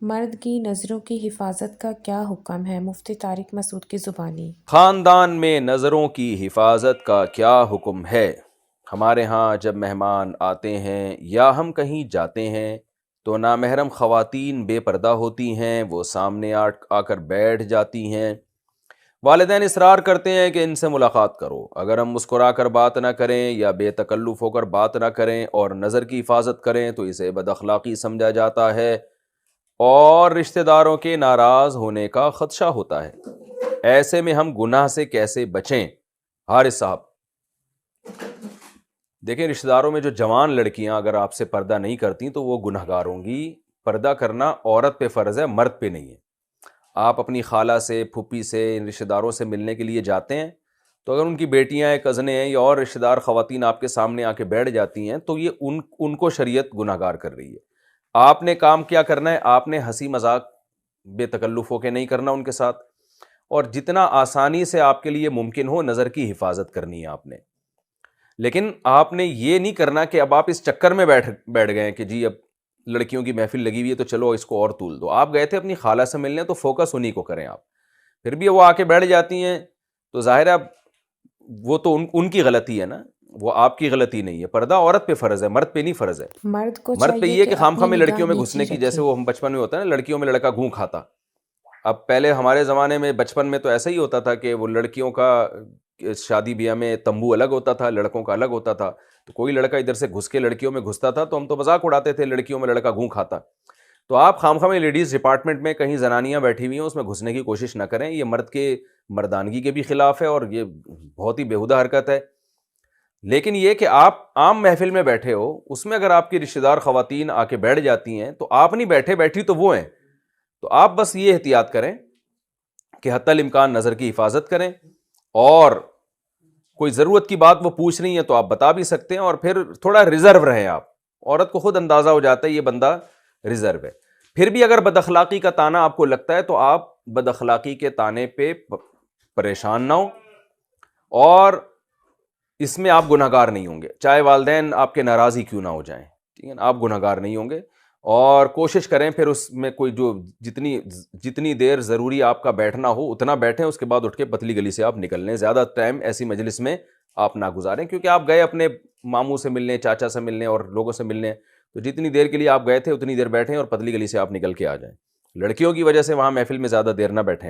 مرد کی نظروں کی حفاظت کا کیا حکم ہے؟ مفتی طارق مسعود کی زبانی۔ خاندان میں نظروں کی حفاظت کا کیا حکم ہے؟ ہمارے ہاں جب مہمان آتے ہیں یا ہم کہیں جاتے ہیں تو نامحرم خواتین بے پردہ ہوتی ہیں، وہ سامنے آ کر بیٹھ جاتی ہیں۔ والدین اصرار کرتے ہیں کہ ان سے ملاقات کرو، اگر ہم مسکرا کر بات نہ کریں یا بے تکلف ہو کر بات نہ کریں اور نظر کی حفاظت کریں تو اسے بد اخلاقی سمجھا جاتا ہے اور رشتہ داروں کے ناراض ہونے کا خدشہ ہوتا ہے۔ ایسے میں ہم گناہ سے کیسے بچیں؟ حارث صاحب دیکھیں، رشتہ داروں میں جو جوان لڑکیاں اگر آپ سے پردہ نہیں کرتی تو وہ گناہ گار ہوں گی۔ پردہ کرنا عورت پہ فرض ہے، مرد پہ نہیں ہے۔ آپ اپنی خالہ سے، پھوپھی سے، ان رشتہ داروں سے ملنے کے لیے جاتے ہیں تو اگر ان کی بیٹیاں ہیں، کزنیں ہیں یا اور رشتہ دار خواتین آپ کے سامنے آ کے بیٹھ جاتی ہیں تو یہ ان کو شریعت گناہ گار کر رہی ہے۔ آپ نے کام کیا کرنا ہے؟ آپ نے ہنسی مذاق بے تکلف ہو کے نہیں کرنا ان کے ساتھ، اور جتنا آسانی سے آپ کے لیے ممکن ہو نظر کی حفاظت کرنی ہے آپ نے۔ لیکن آپ نے یہ نہیں کرنا کہ اب آپ اس چکر میں بیٹھ گئے کہ جی اب لڑکیوں کی محفل لگی ہوئی ہے تو چلو اس کو اور طول دو۔ آپ گئے تھے اپنی خالہ سے ملنے تو فوکس انہی کو کریں آپ۔ پھر بھی وہ آ کے بیٹھ جاتی ہیں تو ظاہر ہے اب وہ تو ان کی غلطی ہے نا، وہ آپ کی غلطی نہیں ہے۔ پردہ عورت پہ فرض ہے، مرد پہ نہیں فرض ہے۔ مرد کو مرد پہ چاہیے یہ کہ کہ خام اپنی خواہ میں نگاہ لڑکیوں میں نیچی گھسنے کی، رکھے۔ جیسے وہ ہم بچپن میں ہوتا ہے نا، لڑکیوں میں لڑکا گھوں کھاتا۔ اب پہلے ہمارے زمانے میں بچپن میں تو ایسا ہی ہوتا تھا کہ وہ لڑکیوں کا شادی بیاہ میں تمبو الگ ہوتا تھا، لڑکوں کا الگ ہوتا تھا، تو کوئی لڑکا ادھر سے گھس کے لڑکیوں میں گھستا تھا تو ہم تو مذاق اڑاتے تھے لڑکیوں میں لڑکا گھوں کھاتا۔ تو آپ خواہ میں لیڈیز ڈپارٹمنٹ میں کہیں زنانیاں بیٹھی ہوئی ہیں اس میں گھسنے کی کوشش نہ کریں، یہ مرد کے مردانگی کے بھی خلاف ہے اور یہ بہت ہی بیہودہ حرکت ہے۔ لیکن یہ کہ آپ عام محفل میں بیٹھے ہو، اس میں اگر آپ کی رشتہ دار خواتین آ کے بیٹھ جاتی ہیں تو آپ نہیں بیٹھے، بیٹھی تو وہ ہیں، تو آپ بس یہ احتیاط کریں کہ حتی الامکان نظر کی حفاظت کریں، اور کوئی ضرورت کی بات وہ پوچھ رہی ہیں تو آپ بتا بھی سکتے ہیں، اور پھر تھوڑا ریزرو رہیں آپ۔ عورت کو خود اندازہ ہو جاتا ہے یہ بندہ ریزرو ہے۔ پھر بھی اگر بد اخلاقی کا طعنہ آپ کو لگتا ہے تو آپ بد اخلاقی کے طعنے پہ پریشان نہ ہو، اور اس میں آپ گناہ گار نہیں ہوں گے، چاہے والدین آپ کے ناراض ہی کیوں نہ ہو جائیں، ٹھیک ہے نا، آپ گناہ گار نہیں ہوں گے۔ اور کوشش کریں پھر اس میں کوئی جو جتنی دیر ضروری آپ کا بیٹھنا ہو اتنا بیٹھیں، اس کے بعد اٹھ کے پتلی گلی سے آپ نکل لیں۔ زیادہ ٹائم ایسی مجلس میں آپ نہ گزاریں، کیونکہ آپ گئے اپنے ماموں سے ملنے، چاچا سے ملنے اور لوگوں سے ملنے، تو جتنی دیر کے لیے آپ گئے تھے اتنی دیر بیٹھیں اور پتلی گلی سے آپ نکل کے آ جائیں۔ لڑکیوں کی وجہ سے وہاں محفل میں زیادہ دیر نہ بیٹھیں۔